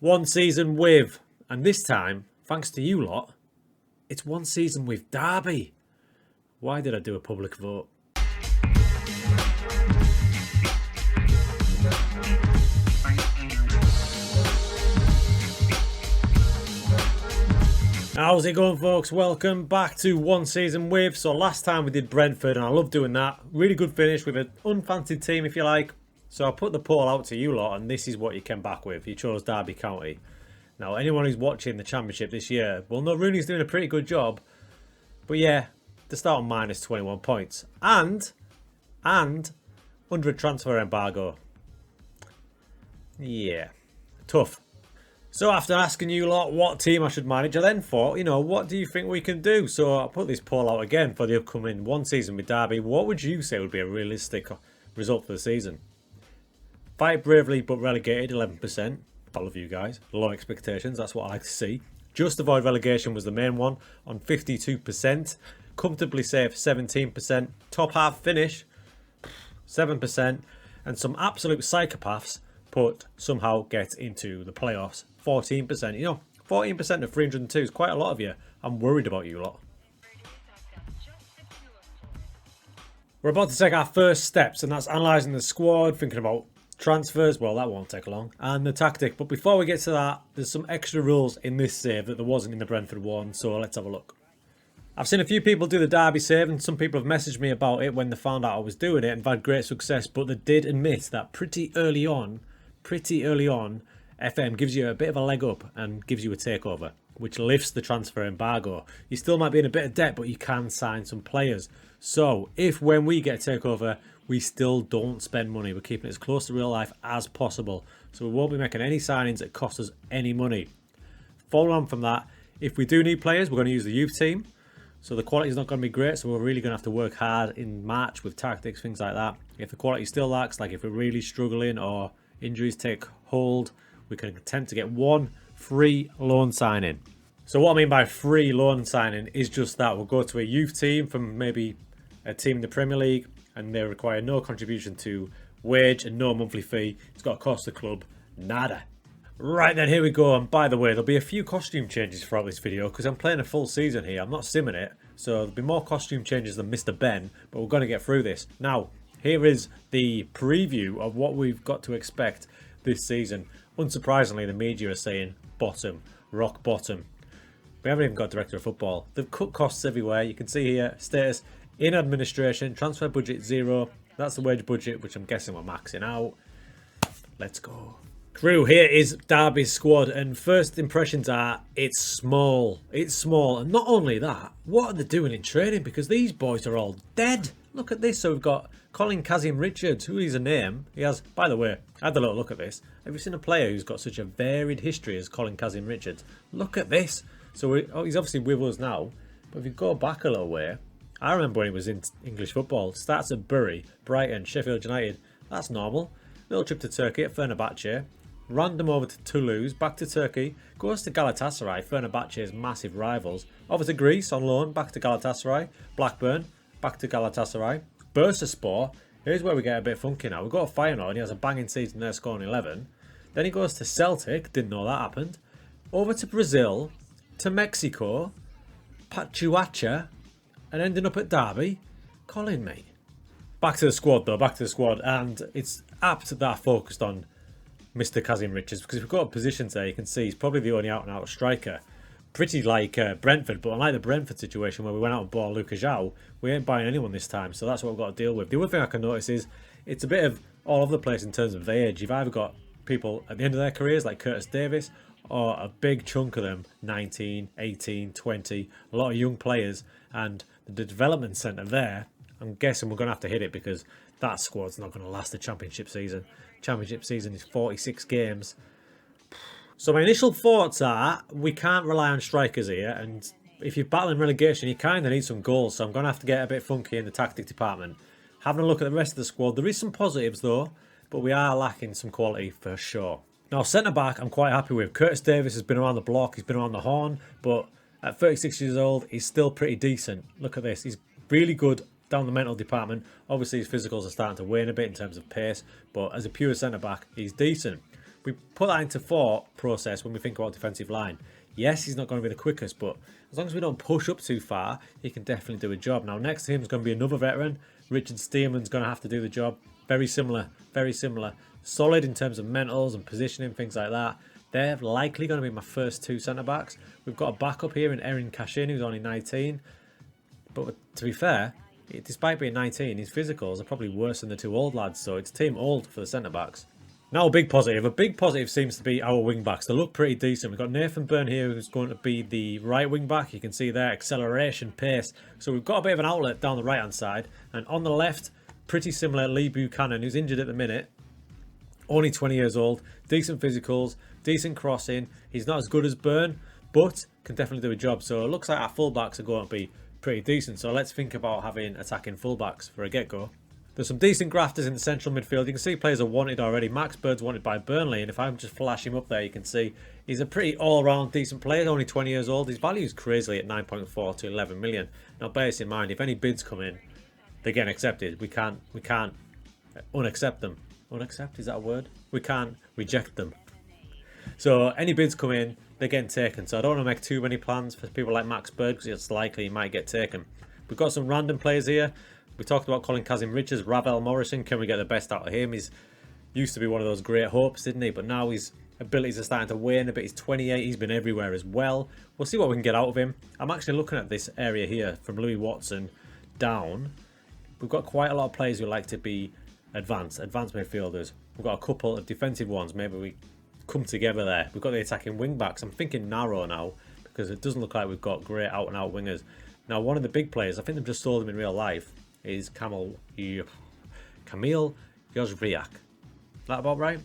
One season with, and this time, thanks to you lot, it's one season with Derby. Why did I do a public vote? How's it going, folks? Welcome back to One Season With. So last time we did Brentford, and I love doing that. Really good finish with an unfancied team, if you like. So I put the poll out to you lot, and this is what you came back with. You chose Derby County. Now, anyone who's watching the Championship this year will know Rooney's doing a pretty good job. But yeah, to start on minus 21 points. And under a transfer embargo. Yeah, tough. So after asking you lot what team I should manage, I then thought, what do you think we can do? So I put this poll out again for the upcoming one season with Derby. What would you say would be a realistic result for the season? Fight bravely but relegated, 11%. I love you guys. Low expectations, that's what I like to see. Just avoid relegation was the main one on 52%. Comfortably safe, 17%. Top half finish, 7%. And some absolute psychopaths but somehow get into the playoffs, 14%. 14% of 302 is quite a lot of you. I'm worried about you lot. We're about to take our first steps, and that's analysing the squad, thinking about transfers. Well, that won't take long. And the tactic. But before we get to that, there's some extra rules in this save that there wasn't in the Brentford one. So let's have a look. I've seen a few people do the Derby save, and some people have messaged me about it when they found out I was doing it and had great success. But they did admit that pretty early on, FM gives you a bit of a leg up and gives you a takeover, which lifts the transfer embargo. You still might be in a bit of debt, but you can sign some players. So if when we get a takeover, we still don't spend money, we're keeping it as close to real life as possible. So we won't be making any signings that cost us any money. Following on from that, if we do need players, we're going to use the youth team. So the quality is not going to be great, so we're really going to have to work hard in March with tactics, things like that. If the quality still lacks, like if we're really struggling or injuries take hold, we can attempt to get one free loan signing. So what I mean by free loan signing is just that. We'll go to a youth team from maybe a team in the Premier League, and they require no contribution to wage and no monthly fee. It's got to cost the club nada. Right then, here we go. And by the way, there'll be a few costume changes throughout this video because I'm playing a full season here. I'm not simming it. So there'll be more costume changes than Mr. Ben, but we're going to get through this. Now, here is the preview of what we've got to expect this season. Unsurprisingly, the media are saying bottom, rock bottom. We haven't even got director of football. They've cut costs everywhere. You can see here, status in administration, transfer budget 0. That's the wage budget, which I'm guessing we're maxing out. Let's go. Crew, here is Derby's squad, and first impressions are it's small. It's small, and not only that, what are they doing in training? Because these boys are all dead. Look at this. So we've got Colin Kazim Richards, who is a name. He has, by the way, I had a little look at this. Have you seen a player who's got such a varied history as Colin Kazim Richards? Look at this. So he's obviously with us now, but if you go back a little way, I remember when he was in English football. Starts at Bury, Brighton, Sheffield United. That's normal. Little trip to Turkey at Fenerbahce. Random over to Toulouse, back to Turkey. Goes to Galatasaray, Fenerbahce's massive rivals. Over to Greece on loan, back to Galatasaray. Blackburn, back to Galatasaray. Bursaspor. Here's where we get a bit funky now. We've got a Feyenoord, and he has a banging season there, scoring 11. Then he goes to Celtic. Didn't know that happened. Over to Brazil. To Mexico. Pachuacha. And ending up at Derby. Colin, mate. Back to the squad, though. Back to the squad. And it's apt that I focused on Mr. Kazim Richards, because we've got positions there. You can see he's probably the only out-and-out striker. Pretty like Brentford, but unlike the Brentford situation where we went out and bought Lucas João, we ain't buying anyone this time, so that's what we've got to deal with. The other thing I can notice is it's a bit of all over the place in terms of age. You've either got people at the end of their careers like Curtis Davis, or a big chunk of them 19, 18, 20, a lot of young players, and the development centre there, I'm guessing we're going to have to hit it because that squad's not going to last the championship season. Championship season is 46 games. So my initial thoughts are we can't rely on strikers here, and if you're battling relegation you kind of need some goals, so I'm going to have to get a bit funky in the tactic department. Having a look at the rest of the squad, there is some positives though, but we are lacking some quality for sure. Now centre back I'm quite happy with. Curtis Davis has been around the block, he's been around the horn, but at 36 years old he's still pretty decent. Look at this, he's really good down the mental department. Obviously his physicals are starting to wane a bit in terms of pace, but as a pure centre back he's decent. we put that into thought process when we think about defensive line. Yes, he's not going to be the quickest, but as long as we don't push up too far, he can definitely do a job. Now, next to him is going to be another veteran. Richard Stearman's going to have to do the job. Very similar, very similar. Solid in terms of mentals and positioning, things like that. They're likely going to be my first two centre-backs. We've got a backup here in Erin Cashin, who's only 19. But to be fair, despite being 19, his physicals are probably worse than the two old lads. So it's team old for the centre-backs. Now a big positive. A big positive seems to be our wing-backs. They look pretty decent. We've got Nathan Byrne here, who's going to be the right wing-back. You can see there, acceleration, pace. So we've got a bit of an outlet down the right-hand side. And on the left, pretty similar, Lee Buchanan, who's injured at the minute. Only 20 years old. Decent physicals, decent crossing. He's not as good as Byrne, but can definitely do a job. So it looks like our full-backs are going to be pretty decent. So let's think about having attacking full-backs for a get-go. There's some decent grafters in the central midfield. You can see players are wanted already. Max Bird's wanted by Burnley, and if I'm just flash him up there, you can see he's a pretty all-round decent player, only 20 years old. His value is crazily at 9.4 to 11 million. Now, bear this in mind, if any bids come in, they're getting accepted. We can't unaccept them. Unaccept, is that a word? We can't reject them. So any bids come in, they're getting taken. So I don't want to make too many plans for people like Max Bird, because it's likely he might get taken. We've got some random players here. We talked about Colin Kazim-Richards, Ravel Morrison. Can we get the best out of him? He's used to be one of those great hopes, didn't he? But now his abilities are starting to wane a bit. He's 28. He's been everywhere as well. We'll see what we can get out of him. I'm actually looking at this area here from Louis Watson down. We've got quite a lot of players who like to be advanced midfielders. We've got a couple of defensive ones. Maybe we come together there. We've got the attacking wing backs. I'm thinking narrow now because it doesn't look like we've got great out and out wingers. Now, one of the big players, I think they've just sold him in real life, is Kamil Jozwiak. That about right?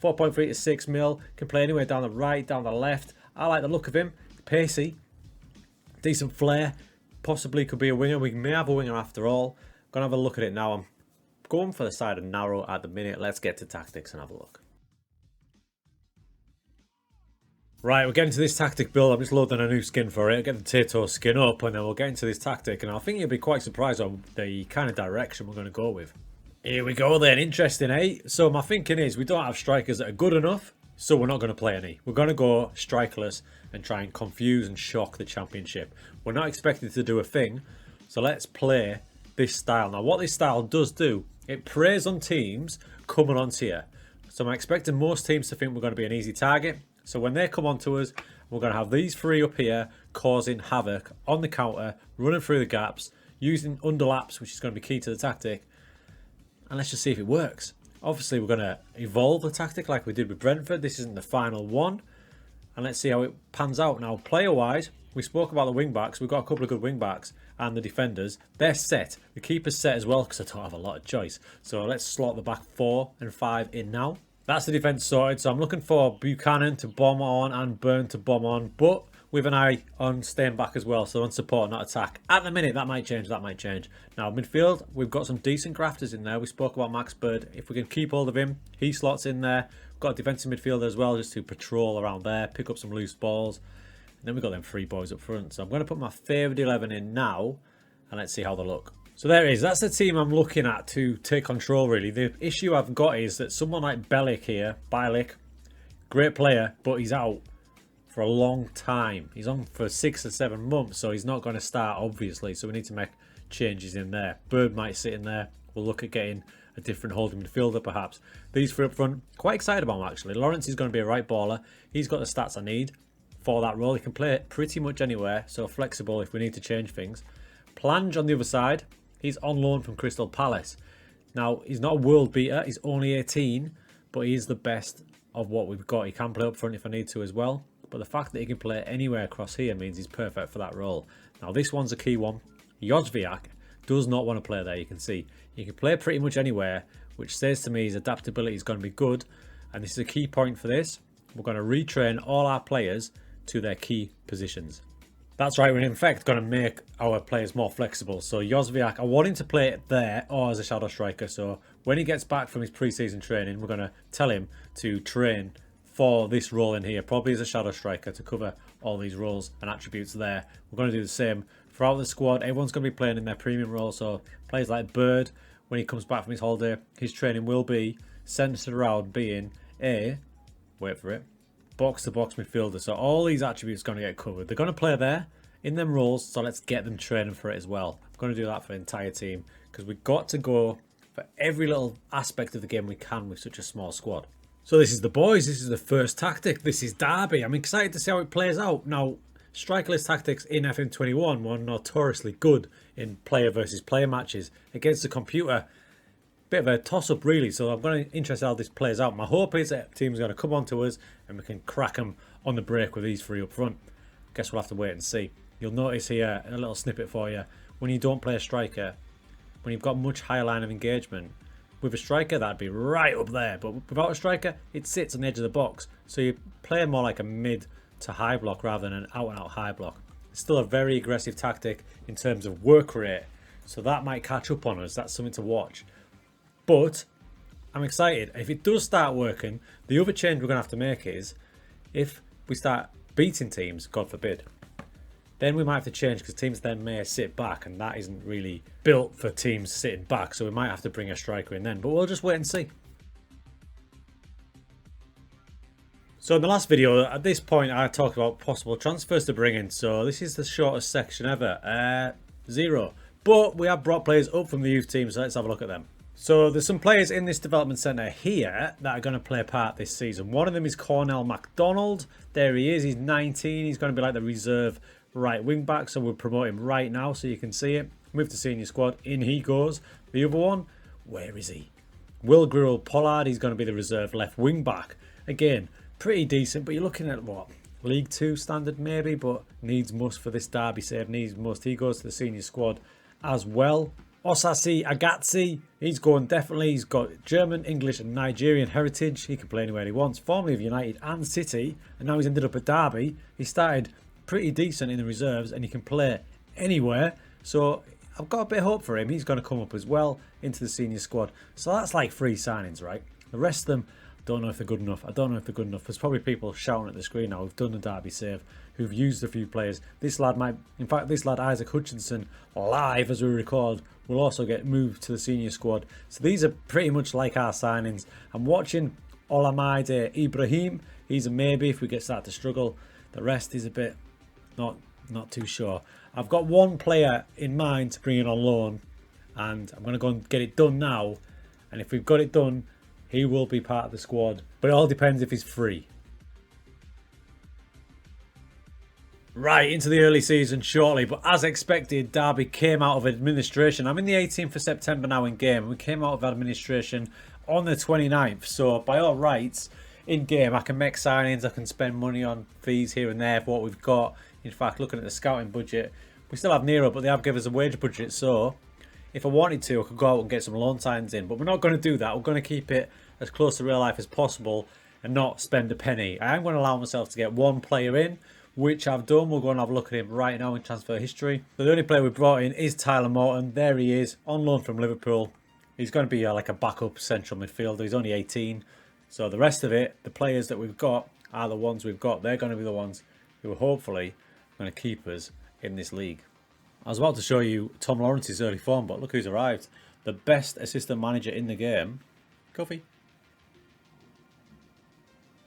4.3 to 6 mil. Can play anywhere down the right, down the left. I like the look of him. Pacey. Decent flair. Possibly could be a winger. We may have a winger after all. Gonna have a look at it now. I'm going for the side of narrow at the minute. Let's get to tactics and have a look. Right, we're getting to this tactic build. I'm just loading a new skin for it. I'll get the Tato skin up and then we'll get into this tactic. And I think you'll be quite surprised on the kind of direction we're going to go with. Here we go then. Interesting, eh? So my thinking is we don't have strikers that are good enough, so we're not going to play any. We're going to go strikerless and try and confuse and shock the championship. We're not expected to do a thing, so let's play this style. Now, what this style does do, it preys on teams coming onto you. So I'm expecting most teams to think we're going to be an easy target. So when they come onto us, we're going to have these three up here causing havoc on the counter, running through the gaps, using underlaps, which is going to be key to the tactic. And let's just see if it works. Obviously, we're going to evolve the tactic like we did with Brentford. This isn't the final one. And let's see how it pans out. Now, player-wise, we spoke about the wing-backs. We've got a couple of good wing-backs and the defenders. They're set. The keeper's set as well because I don't have a lot of choice. So let's slot the back 4 and 5 in now. That's the defence sorted. So I'm looking for Buchanan to bomb on and Byrne to bomb on. But with an eye on staying back as well. So on support, not attack. At the minute, that might change. That might change. Now, midfield, we've got some decent grafters in there. We spoke about Max Bird. If we can keep hold of him, he slots in there. We've got a defensive midfielder as well just to patrol around there, pick up some loose balls. And then we've got them 3 boys up front. So I'm going to put my favourite 11 in now. And let's see how they look. So there it is. That's the team I'm looking at to take control, really. The issue I've got is that someone like Bielik here, great player, but he's out for a long time. He's on for 6 or 7 months, so he's not going to start, obviously. So we need to make changes in there. Bird might sit in there. We'll look at getting a different holding midfielder, perhaps. These 3 up front, quite excited about them, actually. Lawrence is going to be a right baller. He's got the stats I need for that role. He can play it pretty much anywhere, so flexible if we need to change things. Plange on the other side. He's on loan from Crystal Palace. Now, he's not a world beater. He's only 18, but he's the best of what we've got. He can play up front if I need to as well. But the fact that he can play anywhere across here means he's perfect for that role. Now, this one's a key one. Jozwiak does not want to play there, you can see. He can play pretty much anywhere, which says to me his adaptability is going to be good. And this is a key point for this. We're going to retrain all our players to their key positions. That's right, we're in fact going to make our players more flexible. So Jozwiak, I want him to play it there or as a shadow striker. So when he gets back from his pre-season training, we're going to tell him to train for this role in here, probably as a shadow striker to cover all these roles and attributes there. We're going to do the same throughout the squad. Everyone's going to be playing in their premium role. So players like Bird, when he comes back from his holiday, his training will be centered around being a wait for it, box-to-box midfielder. So all these attributes are going to get covered. They're going to play there in them roles, so let's get them training for it as well. I'm going to do that for the entire team because we've got to go for every little aspect of the game we can with such a small squad. So this is the boys. This is the first tactic. This is Derby. I'm excited to see how it plays out. Now, Strikerless tactics in FM21 were notoriously good in player versus player matches against the computer. Bit of a toss-up really, so I'm going to interested how this plays out. My hope is that the team's going to come on to us and we can crack them on the break with these three up front. Guess we'll have to wait and see. You'll notice here a little snippet for you. When you don't play a striker, when you've got much higher line of engagement, with a striker that'd be right up there, but without a striker it sits on the edge of the box, so you play more like a mid to high block rather than an out and out high block. It's still a very aggressive tactic in terms of work rate, so that might catch up on us. That's something to watch, but I'm excited. If it does start working, the other change we're going to have to make is if we start beating teams, God forbid, then we might have to change because teams then may sit back, and that isn't really built for teams sitting back, so we might have to bring a striker in then, but we'll just wait and see. So in the last video, at this point, I talked about possible transfers to bring in. So this is the shortest section ever, 0. But we have brought players up from the youth team, so let's have a look at them. So there's some players in this development centre here that are going to play a part this season. One of them is Cornell MacDonald. There he is, he's 19. He's going to be like the reserve right wing back, so we'll promote him right now so you can see it. Move to senior squad, in he goes. The other one, where is he? Will Grill Pollard, he's going to be the reserve left wing back. Again, pretty decent, but you're looking at what, League 2 standard maybe, but needs must for this Derby save, needs must. He goes to the senior squad as well. Osasi Agatsi, he's going definitely. He's got German, English and Nigerian heritage. He can play anywhere he wants. Formerly of United and City, and now he's ended up at Derby. He started pretty decent in the reserves and he can play anywhere. So I've got a bit of hope for him. He's going to come up as well into the senior squad. So that's like 3 signings, right? The rest of them, don't know if they're good enough. I don't know if they're good enough. There's probably people shouting at the screen now who've done the Derby save, who've used a few players. This lad might, in fact, this lad Isaac Hutchinson, live as we record, will also get moved to the senior squad. So these are pretty much like our signings. I'm watching Olamide Ibrahim. He's a maybe if we start to struggle. The rest is a bit not too sure. I've got one player in mind to bring in on loan, and I'm going to go and get it done now. And if we've got it done, he will be part of the squad, but it all depends if he's free. Right, into the early season shortly, but as expected, Derby came out of administration. I'm in the 18th of September now in game. We came out of administration on the 29th, so by all rights, in game, I can make signings, I can spend money on fees here and there for what we've got. In fact, looking at the scouting budget, we still have Nero, but they have given us a wage budget, so if I wanted to, I could go out and get some loan signs in, but we're not going to do that. We're going to keep it as close to real life as possible and not spend a penny. I am going to allow myself to get one player in, which I've done. We'll go and have a look at him right now in transfer history. So the only player we brought in is Tyler Morton. There he is, on loan from Liverpool. He's going to be like a backup central midfielder. He's only 18. So the rest of it, the players that we've got are the ones we've got. They're going to be the ones who are hopefully going to keep us in this league. I was about to show you Tom Lawrence's early form, but look who's arrived. The best assistant manager in the game, Kofi.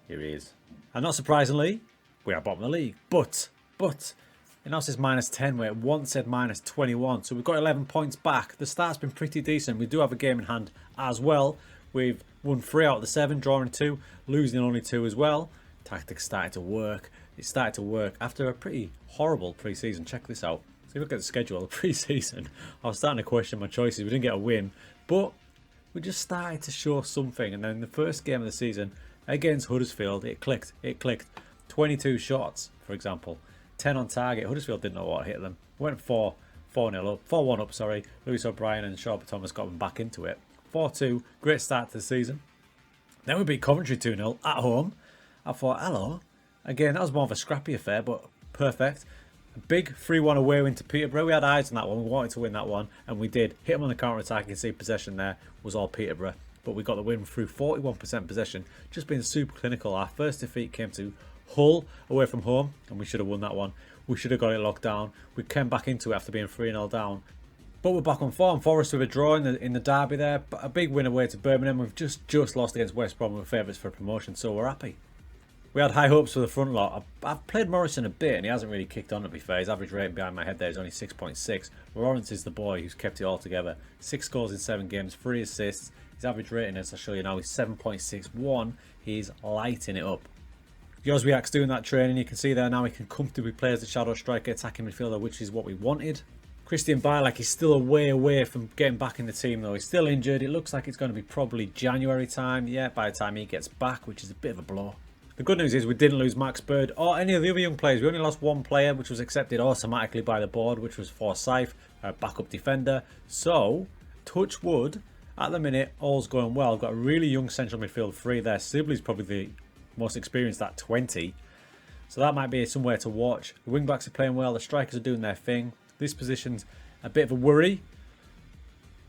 Here he is. And not surprisingly, we are bottom of the league. But, it now says -10, where it once said -21. So we've got 11 points back. The start's been pretty decent. We do have a game in hand as well. We've won 3 out of the 7, drawing 2, losing only 2 as well. Tactics started to work. It started to work after a pretty horrible pre-season. Check this out. So if you look at the schedule, the pre-season, I was starting to question my choices. We didn't get a win, but we just started to show something. And then the first game of the season against Huddersfield, it clicked. 22 shots, for example. 10 on target. Huddersfield didn't know what hit them. Went 4-0 up. 4-1 up, sorry. Lewis O'Brien and Shaw Thomas got them back into it. 4-2. Great start to the season. Then we beat Coventry 2-0 at home. I thought, hello. Again, that was more of a scrappy affair, but perfect. A big 3-1 away win to Peterborough. We had eyes on that one. We wanted to win that one, and we did. Hit them on the counter-attack. You can see possession there was all Peterborough. But we got the win through 41% possession. Just being super clinical. Our first defeat came to Hull away from home, and we should have won that one. We should have got it locked down. We came back into it after being 3-0 down. But we're back on form. Forest with a draw in the derby there. But a big win away to Birmingham. We've just lost against West Brom. We're favourites for promotion, so we're happy. We had high hopes for the front lot. I've played Morrison a bit and he hasn't really kicked on, to be fair. His average rating behind my head there is only 6.6. Lawrence is the boy who's kept it all together. 6 goals in 7 games, 3 assists. His average rating, as I'll show you now, is 7.61. He's lighting it up. Jozwiak's doing that training. You can see there now he can comfortably play as the shadow striker, attacking midfielder, which is what we wanted. Christian Bialek is still a way away from getting back in the team though. He's still injured. It looks like it's going to be probably January time. Yeah, by the time he gets back, which is a bit of a blow. The good news is we didn't lose Max Bird or any of the other young players. We only lost one player, which was accepted automatically by the board, which was Forsyth, our backup defender. So, touch wood, at the minute, all's going well. We've got a really young central midfield 3 there. Sibley's probably the most experienced at 20. So that might be somewhere to watch. The wing-backs are playing well. The strikers are doing their thing. This position's a bit of a worry.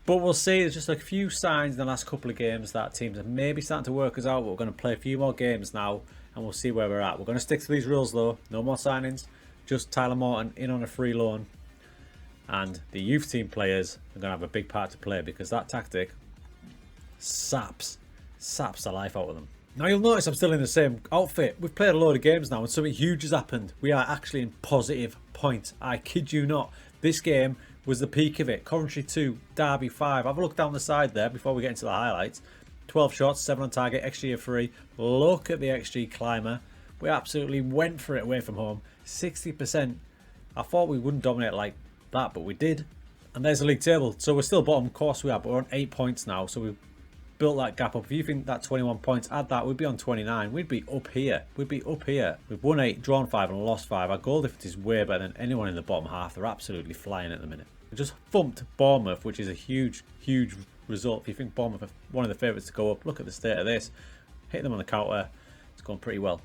But we'll see. There's just a few signs in the last couple of games that teams are maybe starting to work us out. But we're going to play a few more games now and we'll see where we're at. We're going to stick to these rules though. No more signings. Just Tyler Morton in on a free loan. And the youth team players are going to have a big part to play because that tactic saps the life out of them. Now you'll notice I'm still in the same outfit. We've played a load of games now and something huge has happened. We are actually in positive points. I kid you not. This game was the peak of it. Coventry 2, Derby 5. Have a look down the side there before we get into the highlights. 12 shots, 7 on target, XG of 3. Look at the XG climber. We absolutely went for it away from home. 60%. I thought we wouldn't dominate like that, but we did. And there's the league table. So we're still bottom, of course we are, but we're on 8 points now. So we've built that gap up. If you think that 21 points, add that, we'd be on 29. We'd be up here. We'd be up here. We've won 8, drawn 5 and lost 5. Our goal difference is way better than anyone in the bottom half. They're absolutely flying at the minute. We just thumped Bournemouth, which is a huge result. If you think Bournemouth are one of the favourites to go up, look at the state of this. Hit them on the counter. It's going pretty well.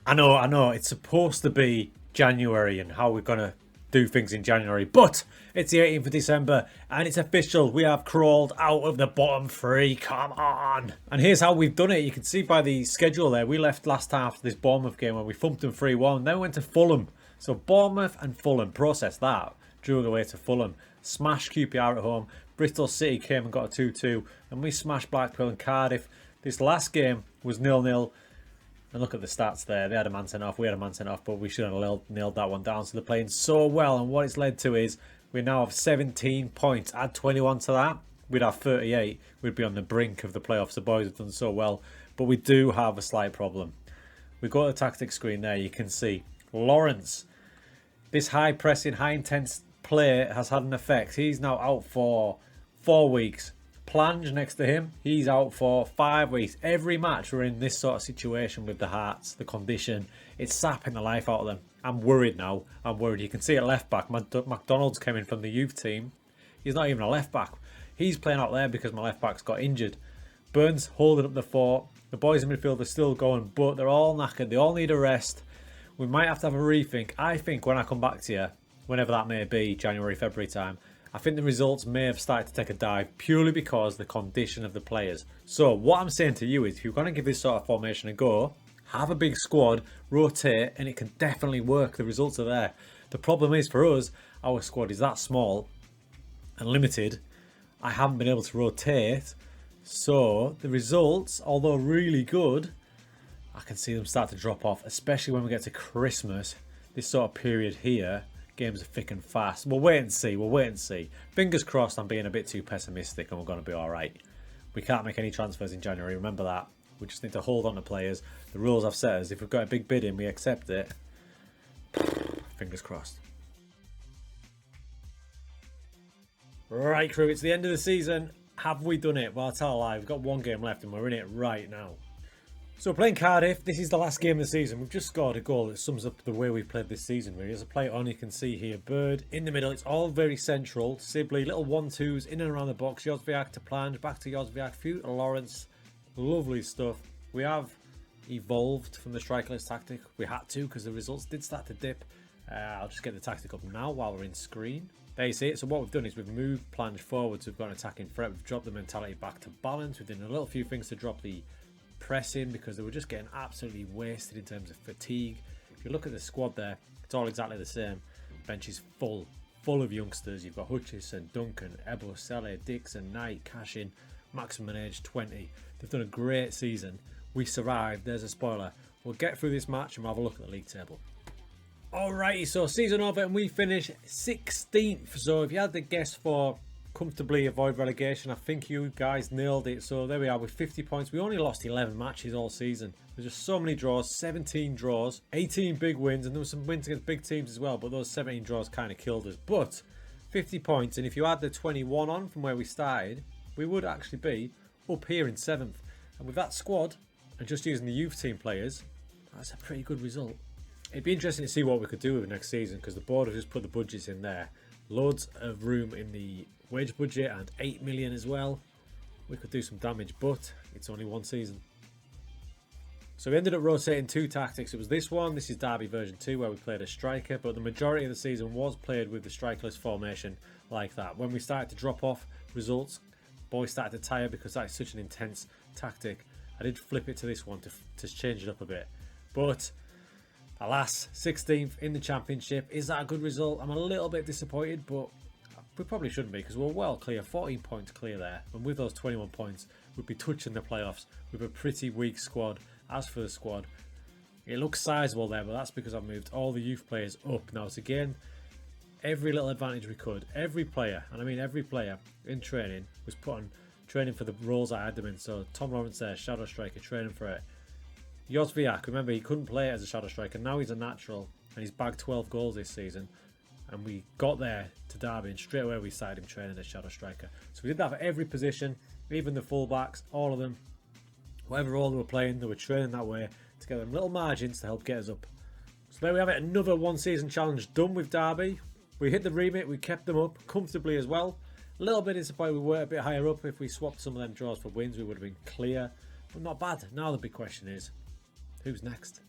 I know, it's supposed to be January and how we're going to do things in January, but it's the 18th of December and it's official. We have crawled out of the bottom 3, come on. And here's how we've done it. You can see by the schedule there, we left last time after this Bournemouth game where we thumped them 3-1, then we went to Fulham. So Bournemouth and Fulham, process that, drew away to Fulham, smashed QPR at home, Bristol City came and got a 2-2, and we smashed Blackpool and Cardiff. This last game was 0-0. And look at the stats there. They had a man sent off. We had a man sent off. But we should have nailed that one down. So they're playing so well. And what it's led to is we now have 17 points. Add 21 to that. We'd have 38. We'd be on the brink of the playoffs. The boys have done so well. But we do have a slight problem. We've got the tactic screen there. You can see Lawrence. This high pressing, high intense play has had an effect. He's now out for 4 weeks. Plange next to him, he's out for 5 weeks. Every match we're in this sort of situation with the Hearts, the condition, it's sapping the life out of them. I'm worried now. I'm worried. You can see at left back, McDonald's came in from the youth team. He's not even a left back. He's playing out there because my left back's got injured. Burns holding up the fort. The boys in midfield are still going, but they're all knackered. They all need a rest. We might have to have a rethink. I think when I come back to you, whenever that may be, January, February time, I think the results may have started to take a dive purely because the condition of the players. So what I'm saying to you is if you're going to give this sort of formation a go, have a big squad, rotate, and it can definitely work. The results are there. The problem is for us, our squad is that small and limited. I haven't been able to rotate. So the results, although really good, I can see them start to drop off, especially when we get to Christmas. This sort of period here. Games are thick and fast. We'll wait and see. We'll wait and see. Fingers crossed I'm being a bit too pessimistic and we're going to be alright. We can't make any transfers in January. Remember that. We just need to hold on to players. The rules I've set is if we've got a big bid in, we accept it. Fingers crossed. Right, crew. It's the end of the season. Have we done it? Well, I'll tell a lie. We've got 1 game left and we're in it right now. So playing Cardiff, this is the last game of the season. We've just scored a goal that sums up the way we've played this season, really. As I play it on, you can see here, Bird in the middle. It's all very central. Sibley, little 1-2s in and around the box. Jozviak to Plange, back to Jozviak, few to Lawrence. Lovely stuff. We have evolved from the strikerless tactic. We had to because the results did start to dip. I'll just get the tactic up now while we're in screen. There you see it. So what we've done is we've moved Plange forwards. We've got an attacking threat. We've dropped the mentality back to balance. We've done a little few things to drop the press in because they were just getting absolutely wasted in terms of fatigue. If you look at the squad there, it's all exactly the same. Bench is full of youngsters. You've got Hutchison, Duncan, Ebo, Sele, Dixon, Knight, Cashin, maximum age 20. They've done a great season. We survived. There's a spoiler. We'll get through this match and we'll have a look at the league table. Alrighty, so season over and we finish 16th. So if you had to guess for comfortably avoid relegation, I think you guys nailed it. So there we are with 50 points. We only lost 11 matches all season. There's just so many draws, 17 draws, 18 big wins, and there were some wins against big teams as well, but those 17 draws kind of killed us. But 50 points, and if you add the 21 on from where we started, we would actually be up here in 7th. And with that squad, and just using the youth team players, that's a pretty good result. It'd be interesting to see what we could do with next season, because the board have just put the budgets in there. Loads of room in the wage budget and 8 million as well. We could do some damage, but it's only one season. So we ended up rotating 2 tactics. It was this one. This is Derby version 2 where we played a striker, but the majority of the season was played with the strikerless formation like that. When we started to drop off results, boys started to tire because that's such an intense tactic. I did flip it to this one to change it up a bit. But alas, 16th in the championship. Is that a good result? I'm a little bit disappointed, but we probably shouldn't be because we're well clear. 14 points clear there. And with those 21 points, we'd be touching the playoffs with a pretty weak squad. As for the squad, it looks sizable there, but that's because I've moved all the youth players up. Now, it's again, every little advantage we could. Every player, and I mean every player in training, was put on training for the roles I had them in. So Tom Lawrence there, shadow striker, training for it. Jozviak, remember he couldn't play it as a shadow striker. Now he's a natural and he's bagged 12 goals this season. And we got there to Derby and straight away we started him training as shadow striker. So we did that for every position, even the fullbacks, all of them. Whatever role they were playing, they were training that way to get them little margins to help get us up. So there we have it, another one season challenge done with Derby. We hit the remit, we kept them up comfortably as well. A little bit disappointed we were a bit higher up. If we swapped some of them draws for wins, we would have been clear. But not bad. Now the big question is, who's next?